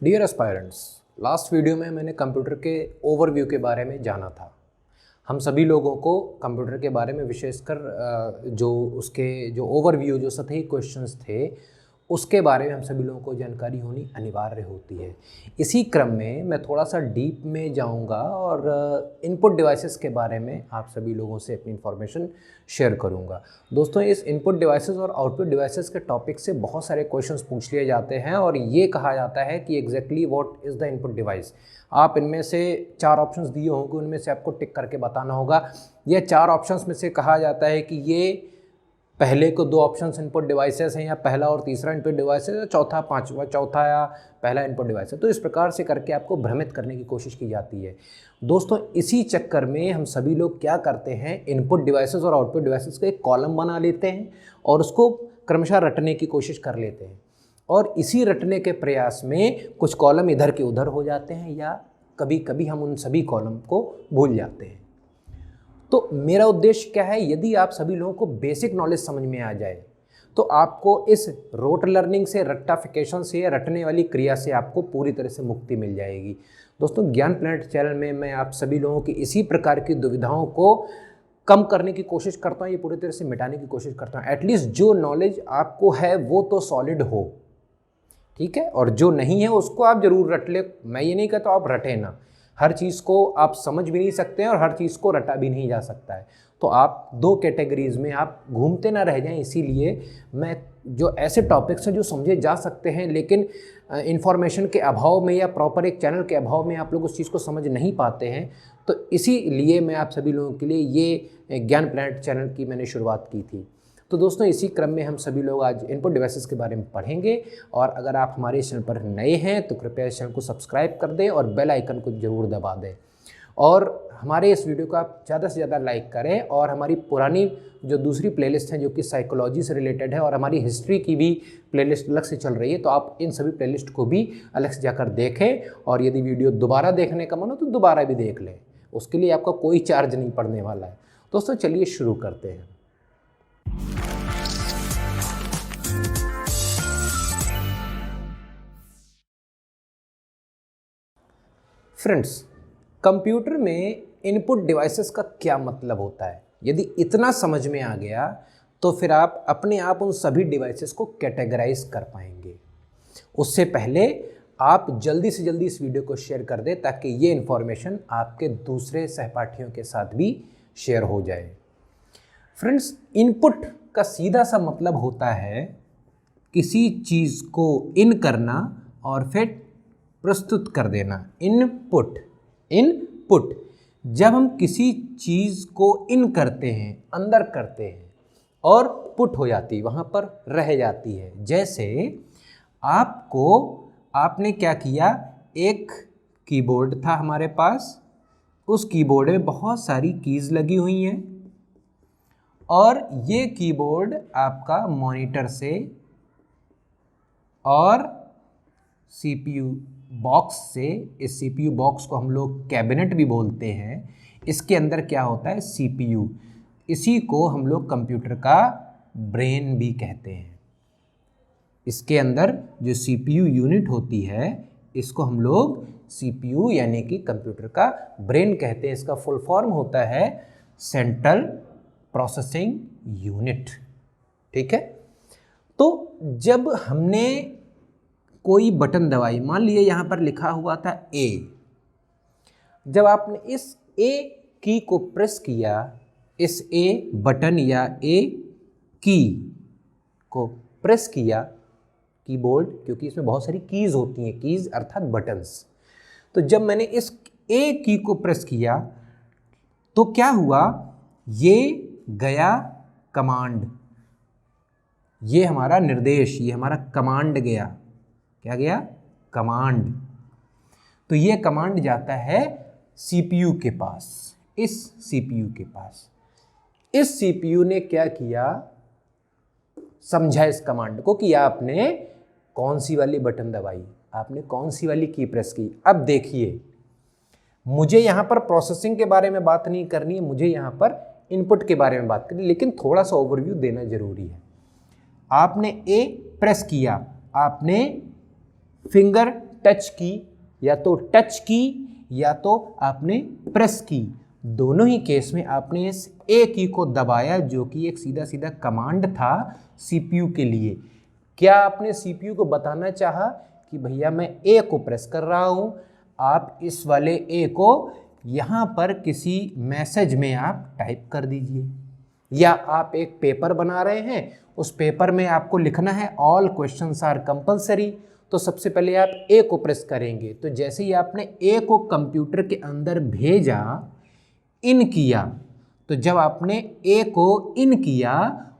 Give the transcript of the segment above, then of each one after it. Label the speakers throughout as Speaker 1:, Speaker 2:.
Speaker 1: Dear aspirants, last video में मैंने computer के ओवरव्यू के बारे में जाना था। हम सभी लोगों को कंप्यूटर के बारे में विशेषकर जो उसके जो ओवरव्यू जो सतही क्वेश्चंस थे उसके बारे में हम सभी लोगों को जानकारी होनी अनिवार्य होती है। इसी क्रम में मैं थोड़ा सा डीप में जाऊंगा और इनपुट डिवाइसेस के बारे में आप सभी लोगों से अपनी इन्फॉर्मेशन शेयर करूंगा। दोस्तों, इस इनपुट डिवाइसेस और आउटपुट डिवाइसेस के टॉपिक से बहुत सारे क्वेश्चंस पूछ लिए जाते हैं और ये कहा जाता है कि exactly what is the input device. आप इनमें से 4 ऑप्शंस दिए होंगे, उनमें से आपको टिक करके बताना होगा। यह 4 ऑप्शंस में से कहा जाता है कि ये पहले को 2 ऑप्शंस इनपुट डिवाइसेस हैं या पहला और तीसरा इनपुट डिवाइस है, चौथा पांचवा, चौथा या पहला इनपुट डिवाइस है। तो इस प्रकार से करके आपको भ्रमित करने की कोशिश की जाती है। दोस्तों, इसी चक्कर में हम सभी लोग क्या करते हैं, इनपुट डिवाइसेस और आउटपुट डिवाइसेस का एक कॉलम बना लेते हैं और उसको क्रमशः रटने की कोशिश कर लेते हैं और इसी रटने के प्रयास में कुछ कॉलम इधर के उधर हो जाते हैं या कभी कभी हम उन सभी कॉलम को भूल जाते हैं। तो मेरा उद्देश्य क्या है, यदि आप सभी लोगों को बेसिक नॉलेज समझ में आ जाए तो आपको इस रोट लर्निंग से, रट्टाफिकेशन से या रटने वाली क्रिया से आपको पूरी तरह से मुक्ति मिल जाएगी। दोस्तों, ज्ञान प्लैनेट चैनल में मैं आप सभी लोगों की इसी प्रकार की दुविधाओं को कम करने की कोशिश करता हूँ, ये पूरी तरह से मिटाने की कोशिश करता हूँ। एटलीस्ट जो नॉलेज आपको है वो तो सॉलिड हो, ठीक है, और जो नहीं है उसको आप जरूर रट ले। मैं ये नहीं कहता आप रटे ना, हर चीज़ को आप समझ भी नहीं सकते हैं और हर चीज़ को रटा भी नहीं जा सकता है। तो आप 2 कैटेगरीज में आप घूमते ना रह जाएं। इसीलिए मैं जो ऐसे टॉपिक्स हैं जो समझे जा सकते हैं लेकिन इन्फॉर्मेशन के अभाव में या प्रॉपर एक चैनल के अभाव में आप लोग उस चीज़ को समझ नहीं पाते हैं, तो इसीलिए मैं आप सभी लोगों के लिए ये ज्ञान प्लैनेट चैनल की मैंने शुरुआत की थी। तो दोस्तों, इसी क्रम में हम सभी लोग आज इनपुट डिवाइसेस के बारे में पढ़ेंगे और अगर आप हमारे इस चैनल पर नए हैं तो कृपया इस चैनल को सब्सक्राइब कर दें और बेल आइकन को जरूर दबा दें और हमारे इस वीडियो को आप ज़्यादा से ज़्यादा लाइक करें और हमारी पुरानी जो दूसरी प्लेलिस्ट है जो कि साइकोलॉजी से रिलेटेड है और हमारी हिस्ट्री की भी प्लेलिस्ट अलग से चल रही है, तो आप इन सभी प्लेलिस्ट को भी अलग से जाकर देखें और यदि वीडियो दोबारा देखने का मन हो तो दोबारा भी देख लें। उसके लिए आपका कोई चार्ज नहीं पड़ने वाला है। दोस्तों, चलिए शुरू करते हैं। फ्रेंड्स, कंप्यूटर में इनपुट डिवाइसेस का क्या मतलब होता है, यदि इतना समझ में आ गया तो फिर आप अपने आप उन सभी डिवाइसेस को कैटेगराइज कर पाएंगे। उससे पहले आप जल्दी से जल्दी इस वीडियो को शेयर कर दें ताकि ये इन्फॉर्मेशन आपके दूसरे सहपाठियों के साथ भी शेयर हो जाए। फ्रेंड्स, इनपुट का सीधा सा मतलब होता है किसी चीज़ को इन करना और फिर प्रस्तुत कर देना। इनपुट, इनपुट जब हम किसी चीज़ को इन करते हैं, अंदर करते हैं और पुट हो जाती है, वहाँ पर रह जाती है। जैसे आपने क्या किया, एक कीबोर्ड था हमारे पास, उस कीबोर्ड में बहुत सारी कीज़ लगी हुई हैं और ये कीबोर्ड आपका मॉनिटर से और सीपीयू बॉक्स से, इस सीपीयू बॉक्स को हम लोग कैबिनेट भी बोलते हैं, इसके अंदर क्या होता है, सीपीयू। इसी को हम लोग कंप्यूटर का ब्रेन भी कहते हैं। इसके अंदर जो सीपीयू यूनिट होती है इसको हम लोग सीपीयू यानी कि कंप्यूटर का ब्रेन कहते हैं। इसका फुल फॉर्म होता है सेंट्रल प्रोसेसिंग यूनिट, ठीक है। तो जब हमने कोई बटन दबाई, मान लिए यहाँ पर लिखा हुआ था ए, जब आपने इस ए की को प्रेस किया, इस ए बटन या ए की को प्रेस किया, कीबोर्ड क्योंकि इसमें बहुत सारी कीज़ होती हैं, कीज़ अर्थात बटन्स, तो जब मैंने इस ए की को प्रेस किया तो क्या हुआ, ये गया कमांड, ये हमारा निर्देश, ये हमारा कमांड गया। क्या गया, कमांड। तो ये कमांड जाता है सीपीयू के पास, इस सीपीयू के पास। इस सीपीयू ने क्या किया, समझा इस कमांड को कि आपने कौन सी वाली बटन दबाई, आपने कौन सी वाली की प्रेस की। अब देखिए, मुझे यहाँ पर प्रोसेसिंग के बारे में बात नहीं करनी है, मुझे यहाँ पर इनपुट के बारे में बात करनी है, लेकिन थोड़ा सा ओवरव्यू देना जरूरी है। आपने ए प्रेस किया, आपने फिंगर टच की, या तो टच की या तो आपने प्रेस की, दोनों ही केस में आपने इस ए की को दबाया, जो कि एक सीधा सीधा कमांड था सीपीयू के लिए। क्या आपने सीपीयू को बताना चाहा कि भैया मैं ए को प्रेस कर रहा हूं, आप इस वाले ए को यहाँ पर किसी मैसेज में आप टाइप कर दीजिए, या आप एक पेपर बना रहे हैं, उस पेपर में आपको लिखना है ऑल क्वेश्चंस आर कंपलसरी, तो सबसे पहले आप ए को प्रेस करेंगे। तो जैसे ही आपने ए को कंप्यूटर के अंदर भेजा, इन किया, तो जब आपने ए को इन किया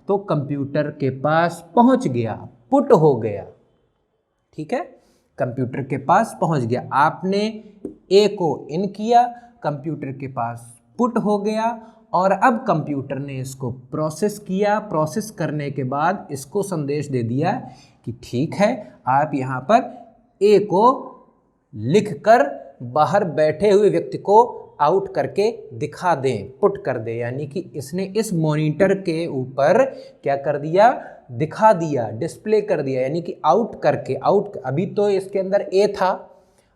Speaker 1: तो कंप्यूटर के पास पहुंच गया, पुट हो गया। ठीक है, कंप्यूटर के पास पहुंच गया। आपने ए को इन किया, कंप्यूटर के पास पुट हो गया, और अब कंप्यूटर ने इसको प्रोसेस किया। प्रोसेस करने के बाद इसको संदेश दे दिया कि ठीक है, आप यहाँ पर ए को लिखकर बाहर बैठे हुए व्यक्ति को आउट करके दिखा दें, पुट कर दें। यानी कि इसने इस मॉनिटर के ऊपर क्या कर दिया, दिखा दिया, डिस्प्ले कर दिया, यानी कि आउट करके। आउट, अभी तो इसके अंदर ए था,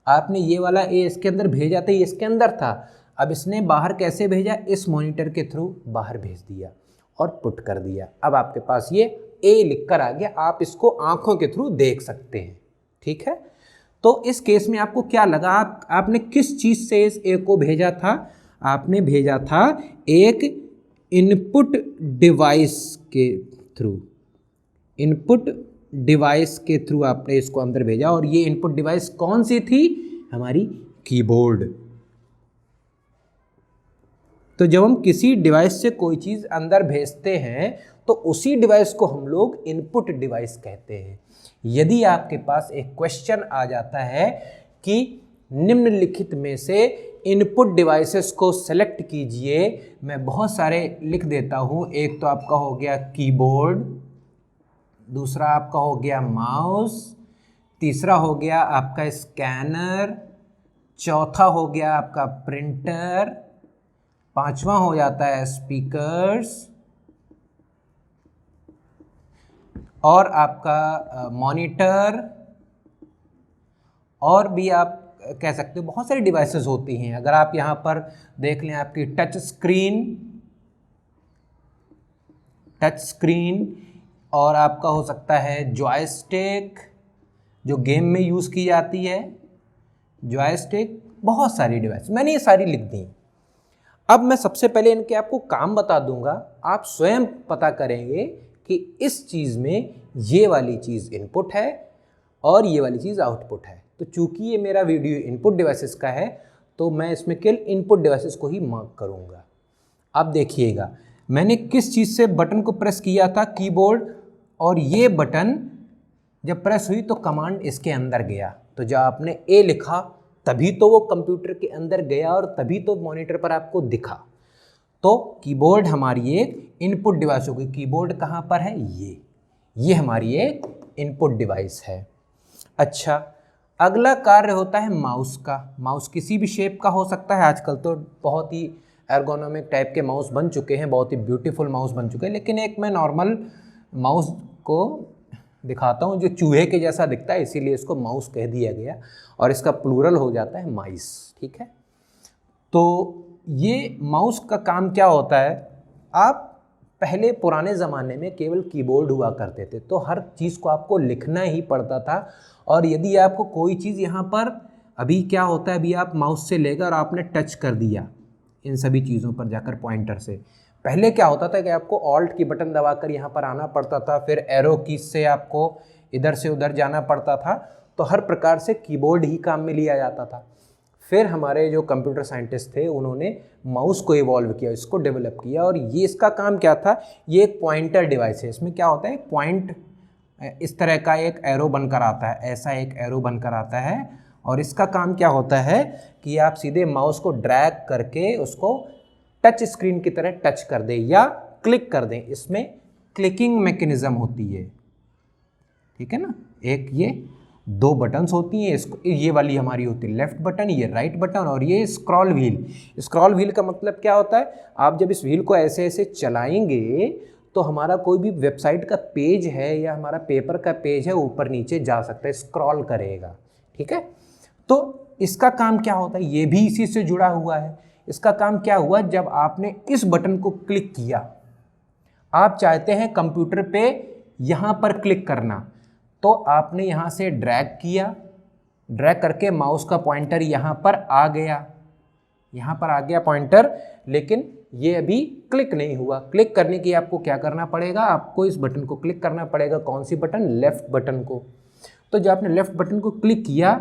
Speaker 1: आपने ये वाला ए इसके अंदर भेजा था, ये इसके अंदर था, अब इसने बाहर कैसे भेजा, इस मॉनिटर के थ्रू बाहर भेज दिया और पुट कर दिया। अब आपके पास ये ए लिखकर आ गया, आप इसको आंखों के थ्रू देख सकते हैं। ठीक है, तो इस केस में आपको क्या लगा, आपने किस चीज़ से इस ए को भेजा था, आपने भेजा था एक इनपुट डिवाइस के थ्रू, इनपुट डिवाइस के थ्रू आपने इसको अंदर भेजा। और ये इनपुट डिवाइस कौन सी थी, हमारी कीबोर्ड। तो जब हम किसी डिवाइस से कोई चीज़ अंदर भेजते हैं तो उसी डिवाइस को हम लोग इनपुट डिवाइस कहते हैं। यदि आपके पास एक क्वेश्चन आ जाता है कि निम्नलिखित में से इनपुट डिवाइसेस को सेलेक्ट कीजिए, मैं बहुत सारे लिख देता हूँ। एक तो आपका हो गया कीबोर्ड, दूसरा आपका हो गया माउस, तीसरा हो गया आपका स्कैनर, चौथा हो गया आपका प्रिंटर, पांचवा हो जाता है स्पीकर्स, और आपका मॉनिटर, और भी आप कह सकते हो बहुत सारी डिवाइसेस होती हैं। अगर आप यहाँ पर देख लें, आपकी टच स्क्रीन, और आपका हो सकता है जॉयस्टिक, जो गेम में यूज़ की जाती है, जॉयस्टिक, बहुत सारी डिवाइस मैंने ये सारी लिख दी। अब मैं सबसे पहले इनके आपको काम बता दूंगा, आप स्वयं पता करेंगे कि इस चीज़ में ये वाली चीज़ इनपुट है और ये वाली चीज़ आउटपुट है। तो चूंकि ये मेरा वीडियो इनपुट डिवाइसेस का है, तो मैं इसमें केवल इनपुट डिवाइसेस को ही मार्क करूंगा। अब देखिएगा, मैंने किस चीज़ से बटन को प्रेस किया था, कीबोर्ड, और ये बटन जब प्रेस हुई तो कमांड इसके अंदर गया। तो जब आपने ए लिखा तभी तो वो कंप्यूटर के अंदर गया और तभी तो मॉनिटर पर आपको दिखा। तो कीबोर्ड हमारी एक इनपुट डिवाइस होगी। कीबोर्ड कहाँ पर है, ये हमारी एक इनपुट डिवाइस है। अच्छा, अगला कार्य होता है माउस का। माउस किसी भी शेप का हो सकता है, आजकल तो बहुत ही एर्गोनॉमिक टाइप के माउस बन चुके हैं, बहुत ही ब्यूटीफुल माउस बन चुके हैं। लेकिन एक मैं नॉर्मल माउस को दिखाता हूँ जो चूहे के जैसा दिखता है, इसीलिए इसको माउस कह दिया गया, और इसका प्लूरल हो जाता है माइस। ठीक है, तो ये माउस का काम क्या होता है, आप पहले पुराने ज़माने में केवल कीबोर्ड हुआ करते थे, तो हर चीज़ को आपको लिखना ही पड़ता था। और यदि आपको कोई चीज़ यहाँ पर, अभी क्या होता है, अभी आप माउस से लेकर आपने टच कर दिया इन सभी चीज़ों पर जाकर पॉइंटर से। पहले क्या होता था कि आपको ऑल्ट की बटन दबाकर यहाँ पर आना पड़ता था, फिर एरो कीज से आपको इधर से उधर जाना पड़ता था। तो हर प्रकार से कीबोर्ड ही काम में लिया जाता था। फिर हमारे जो कंप्यूटर साइंटिस्ट थे, उन्होंने माउस को इवॉल्व किया, इसको डेवलप किया, और ये इसका काम क्या था, ये एक पॉइंटर डिवाइस है। इसमें क्या होता है, पॉइंट इस तरह का एक एरो बनकर आता है, ऐसा एक एरो बनकर आता है, और इसका काम क्या होता है कि आप सीधे माउस को ड्रैग करके उसको टच स्क्रीन की तरह टच कर दें या क्लिक कर दें। इसमें क्लिकिंग मैकेनिज्म होती है, ठीक है ना। एक ये दो बटन्स होती हैं, इसको ये वाली हमारी होती है लेफ्ट बटन, ये राइट बटन, और ये स्क्रॉल व्हील। स्क्रॉल व्हील का मतलब क्या होता है, आप जब इस व्हील को ऐसे ऐसे चलाएंगे तो हमारा कोई भी वेबसाइट का पेज है या हमारा पेपर का पेज है, ऊपर नीचे जा सकता है, स्क्रॉल करेगा। ठीक है, तो इसका काम क्या होता है, ये भी इसी से जुड़ा हुआ है। इसका काम क्या हुआ, जब आपने इस बटन को क्लिक किया, आप चाहते हैं कंप्यूटर पे यहाँ पर क्लिक करना, तो आपने यहाँ से ड्रैग किया, ड्रैग करके माउस का पॉइंटर यहाँ पर आ गया, यहाँ पर आ गया पॉइंटर, लेकिन ये अभी क्लिक नहीं हुआ। क्लिक करने के लिए आपको क्या करना पड़ेगा, आपको इस बटन को क्लिक करना पड़ेगा। कौन सी बटन, लेफ्ट बटन को। तो जब आपने लेफ्ट बटन को क्लिक किया,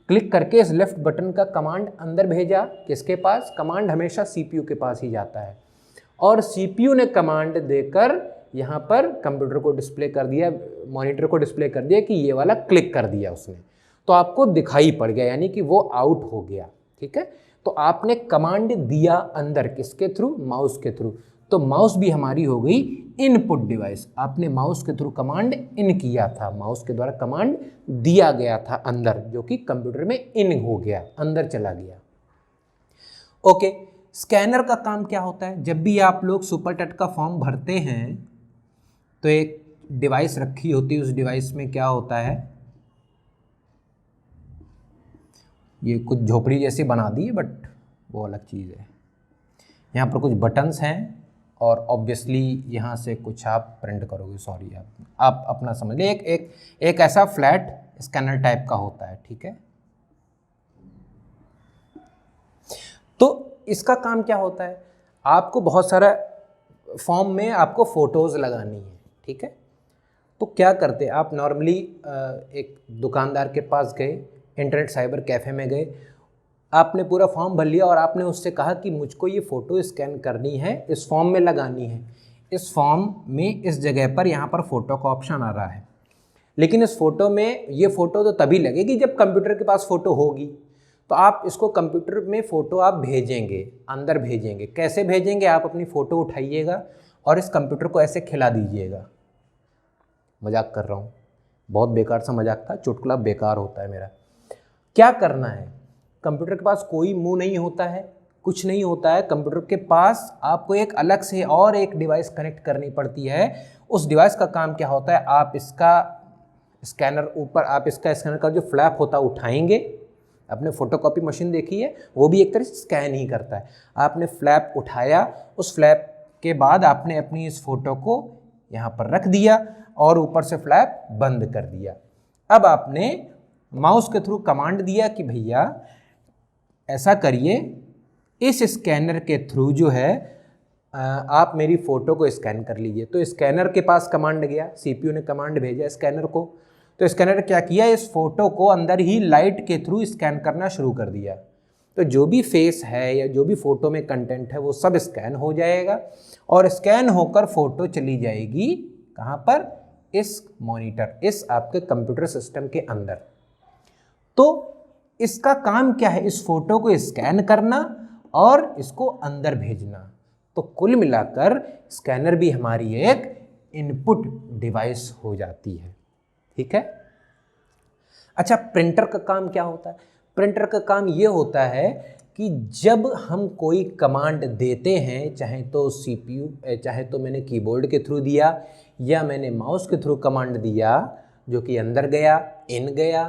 Speaker 1: क्लिक करके इस लेफ्ट बटन का कमांड अंदर भेजा, किसके पास, कमांड हमेशा सीपीयू के पास ही जाता है, और सीपीयू ने कमांड देकर यहाँ पर कंप्यूटर को डिस्प्ले कर दिया, मॉनिटर को डिस्प्ले कर दिया कि ये वाला क्लिक कर दिया उसने, तो आपको दिखाई पड़ गया, यानी कि वो आउट हो गया। ठीक है, तो आपने कमांड दिया अंदर, किसके थ्रू, माउस के थ्रू। तो माउस भी हमारी हो गई इनपुट डिवाइस। आपने माउस के थ्रू कमांड इन किया था, माउस के द्वारा कमांड दिया गया था अंदर, जो कि कंप्यूटर में इन हो गया, अंदर चला गया। ओके, स्कैनर का काम क्या होता है, जब भी आप लोग सुपर टेट का फॉर्म भरते हैं तो एक डिवाइस रखी होती है, उस डिवाइस में क्या होता है, ये कुछ झोपड़ी जैसी बना दी है बट वो अलग चीज़ है। यहाँ पर कुछ बटन्स हैं और ऑब्वियसली यहाँ से कुछ आप प्रिंट करोगे, सॉरी आप अपना समझ लीजिए, एक ऐसा फ्लैट स्कैनर टाइप का होता है। ठीक है, तो इसका काम क्या होता है, आपको बहुत सारा फॉर्म में आपको फ़ोटोज़ लगानी है। ठीक है, तो क्या करते हैं आप, नॉर्मली एक दुकानदार के पास गए, इंटरनेट साइबर कैफ़े में गए, आपने पूरा फॉर्म भर लिया और आपने उससे कहा कि मुझको ये फ़ोटो स्कैन करनी है, इस फॉर्म में लगानी है। इस फॉर्म में इस जगह पर यहाँ पर फ़ोटो का ऑप्शन आ रहा है, लेकिन इस फ़ोटो में ये फ़ोटो तो तभी लगेगी जब कंप्यूटर के पास फ़ोटो होगी। तो आप इसको कंप्यूटर में फ़ोटो आप भेजेंगे, अंदर भेजेंगे। कैसे भेजेंगे, आप अपनी फ़ोटो उठाइएगा और इस कंप्यूटर को ऐसे खिला दीजिएगा। मजाक कर रहा हूँ, बहुत बेकार सा मजाक था, चुटकुला बेकार होता है मेरा। क्या करना है, कंप्यूटर के पास कोई मुंह नहीं होता है, कुछ नहीं होता है। कंप्यूटर के पास आपको एक अलग से और एक डिवाइस कनेक्ट करनी पड़ती है। उस डिवाइस का काम क्या होता है, आप इसका स्कैनर ऊपर, आप इसका स्कैनर का जो फ्लैप होता है उठाएंगे। आपने फोटोकॉपी मशीन देखी है, वो भी एक तरह से स्कैन ही करता है। आपने फ्लैप उठाया, उस फ्लैप के बाद आपने अपनी इस फोटो को यहाँ पर रख दिया और ऊपर से फ्लैप बंद कर दिया। अब आपने माउस के थ्रू कमांड दिया कि भैया ऐसा करिए, इस स्कैनर के थ्रू जो है आप मेरी फ़ोटो को स्कैन कर लीजिए। तो स्कैनर के पास कमांड गया, सीपीयू ने कमांड भेजा स्कैनर को, तो स्कैनर ने क्या किया, इस फोटो को अंदर ही लाइट के थ्रू स्कैन करना शुरू कर दिया। तो जो भी फेस है या जो भी फ़ोटो में कंटेंट है वो सब स्कैन हो जाएगा और स्कैन होकर फ़ोटो चली जाएगी कहाँ पर, इस मॉनिटर, इस आपके कंप्यूटर सिस्टम के अंदर। तो इसका काम क्या है, इस फोटो को स्कैन करना और इसको अंदर भेजना। तो कुल मिलाकर स्कैनर भी हमारी एक इनपुट डिवाइस हो जाती है। ठीक है, अच्छा, प्रिंटर का काम क्या होता है, प्रिंटर का काम ये होता है कि जब हम कोई कमांड देते हैं, चाहे तो सीपीयू, चाहे तो मैंने कीबोर्ड के थ्रू दिया या मैंने माउस के थ्रू कमांड दिया जो कि अंदर गया, इन गया,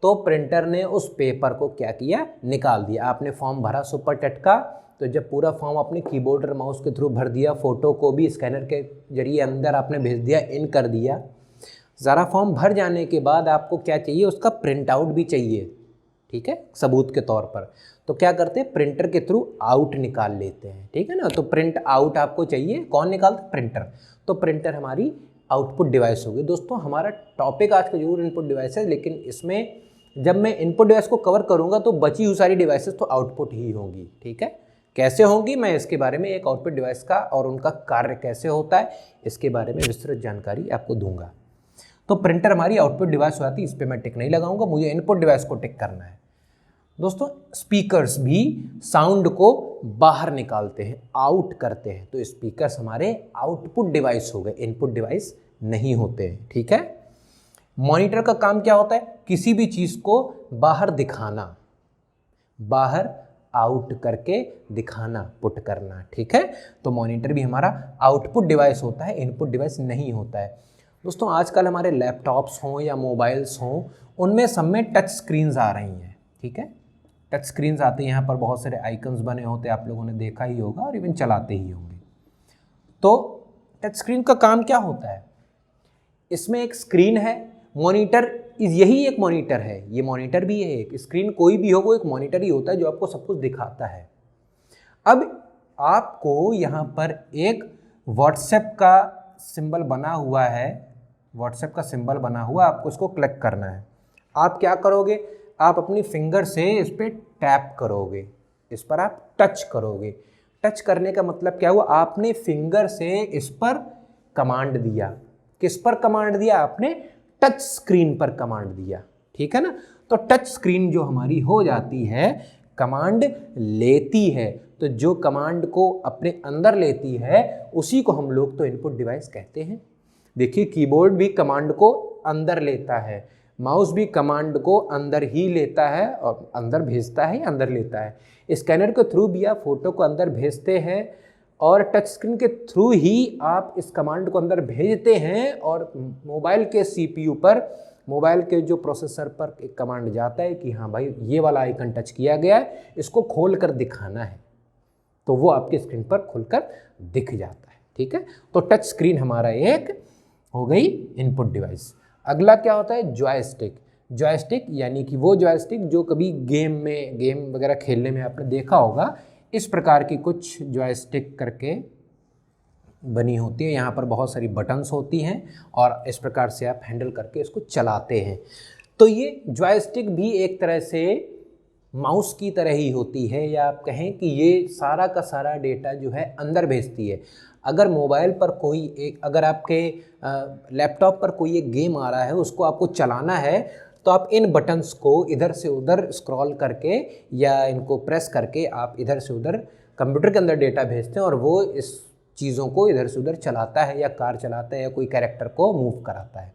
Speaker 1: तो प्रिंटर ने उस पेपर को क्या किया, निकाल दिया। आपने फॉर्म भरा सुपर टेट का, तो जब पूरा फॉर्म अपने कीबोर्ड और माउस के थ्रू भर दिया, फ़ोटो को भी स्कैनर के जरिए अंदर आपने भेज दिया, इन कर दिया। ज़रा फॉर्म भर जाने के बाद आपको क्या चाहिए, उसका प्रिंट आउट भी चाहिए। ठीक है, सबूत के तौर पर। तो क्या करते हैं, प्रिंटर के थ्रू आउट निकाल लेते हैं। ठीक है ना, तो प्रिंट आउट आपको चाहिए, कौन निकालता है, प्रिंटर। तो प्रिंटर हमारी आउटपुट डिवाइस होगी। दोस्तों हमारा टॉपिक आज का जरूर इनपुट डिवाइस है, लेकिन इसमें जब मैं इनपुट डिवाइस को कवर करूंगा तो बची हुई सारी डिवाइसेस तो आउटपुट ही होंगी। ठीक है, कैसे होंगी, मैं इसके बारे में एक आउटपुट डिवाइस का और उनका कार्य कैसे होता है इसके बारे में विस्तृत जानकारी आपको दूंगा। तो प्रिंटर हमारी आउटपुट डिवाइस हो जाती है, इस पर मैं टिक नहीं लगाऊंगा, मुझे इनपुट डिवाइस को टिक करना है। दोस्तों स्पीकर्स भी साउंड को बाहर निकालते हैं, आउट करते हैं, तो स्पीकर्स हमारे आउटपुट डिवाइस हो गए, इनपुट डिवाइस नहीं होते हैं। ठीक है, मॉनिटर का काम क्या होता है, किसी भी चीज़ को बाहर दिखाना, बाहर आउट करके दिखाना, पुट करना। ठीक है, तो मॉनिटर भी हमारा आउटपुट डिवाइस होता है, इनपुट डिवाइस नहीं होता है। दोस्तों आजकल हमारे लैपटॉप्स हों या मोबाइल्स हों, उनमें सब में टच स्क्रीन्स आ रही हैं। ठीक है। टच स्क्रीन्स आते हैं, यहाँ पर बहुत सारे आइकन्स बने होते हैं, आप लोगों ने देखा ही होगा और इवन चलाते ही होंगे। तो टच स्क्रीन का काम क्या होता है, इसमें एक स्क्रीन है, मॉनिटर, यही एक मॉनिटर है, ये मॉनिटर भी है, एक स्क्रीन कोई भी हो वो एक मॉनिटर ही होता है जो आपको सब कुछ दिखाता है। अब आपको यहाँ पर एक व्हाट्सएप का सिंबल बना हुआ है, व्हाट्सएप का सिंबल बना हुआ, आपको इसको क्लिक करना है। आप क्या करोगे, आप अपनी फिंगर से इस पर टैप करोगे, इस पर आप टच करोगे। टच करने का मतलब क्या हुआ, आपने फिंगर से इस पर कमांड दिया। किस पर कमांड दिया, आपने टच स्क्रीन पर कमांड दिया, ठीक है ना। तो टच स्क्रीन जो हमारी हो जाती है, कमांड लेती है, तो जो कमांड को अपने अंदर लेती है उसी को हम लोग तो इनपुट डिवाइस कहते हैं। देखिए, कीबोर्ड भी कमांड को अंदर लेता है, माउस भी कमांड को अंदर ही लेता है और अंदर भेजता है या अंदर लेता है। स्कैनर के थ्रू भी आप फोटो को अंदर भेजते हैं और टच स्क्रीन के थ्रू ही आप इस कमांड को अंदर भेजते हैं, और मोबाइल के सीपीयू पर, मोबाइल के जो प्रोसेसर पर एक कमांड जाता है कि हाँ भाई ये वाला आइकन टच किया गया है, इसको खोल कर दिखाना है, तो वो आपके स्क्रीन पर खुलकर दिख जाता है, ठीक है। तो टच स्क्रीन हमारा एक हो गई इनपुट डिवाइस। अगला क्या होता है, जॉयस्टिक। जॉयस्टिक यानी कि वो जॉयस्टिक जो कभी गेम वगैरह खेलने में आपने देखा होगा, इस प्रकार की कुछ जॉयस्टिक करके बनी होती है, यहाँ पर बहुत सारी बटन्स होती हैं और इस प्रकार से आप हैंडल करके इसको चलाते हैं। तो ये जॉयस्टिक भी एक तरह से माउस की तरह ही होती है, या आप कहें कि ये सारा का सारा डेटा जो है अंदर भेजती है। अगर मोबाइल पर कोई एक, अगर आपके लैपटॉप पर कोई एक गेम आ रहा है, उसको आपको चलाना है, तो आप इन बटन्स को इधर से उधर स्क्रॉल करके या इनको प्रेस करके आप इधर से उधर कंप्यूटर के अंदर डेटा भेजते हैं और वो इस चीज़ों को इधर से उधर चलाता है, या कार चलाता है, या कोई कैरेक्टर को मूव कराता है।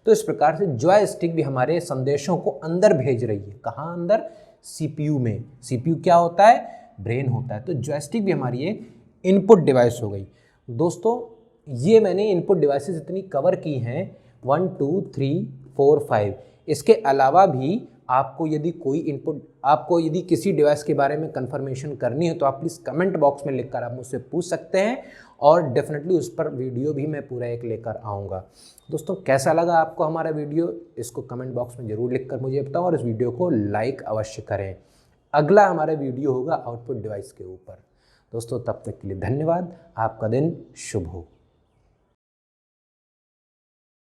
Speaker 1: तो इस प्रकार से जॉयस्टिक भी हमारे संदेशों को अंदर भेज रही है। कहाँ अंदर, सीपीयू में। सीपीयू क्या होता है, ब्रेन होता है। तो जॉयस्टिक भी हमारी एक इनपुट डिवाइस हो गई। दोस्तों, ये मैंने इनपुट डिवाइसेस इतनी कवर की हैं, 1 2 3 4 5। इसके अलावा भी आपको यदि किसी डिवाइस के बारे में कंफर्मेशन करनी हो तो आप प्लीज़ कमेंट बॉक्स में लिखकर आप मुझसे पूछ सकते हैं, और डेफिनेटली उस पर वीडियो भी मैं पूरा एक लेकर आऊँगा। दोस्तों, कैसा लगा आपको हमारा वीडियो, इसको कमेंट बॉक्स में ज़रूर लिखकर मुझे बताओ, और इस वीडियो को लाइक अवश्य करें। अगला हमारा वीडियो होगा आउटपुट डिवाइस के ऊपर। दोस्तों, तब तक के लिए धन्यवाद। आपका दिन शुभ हो।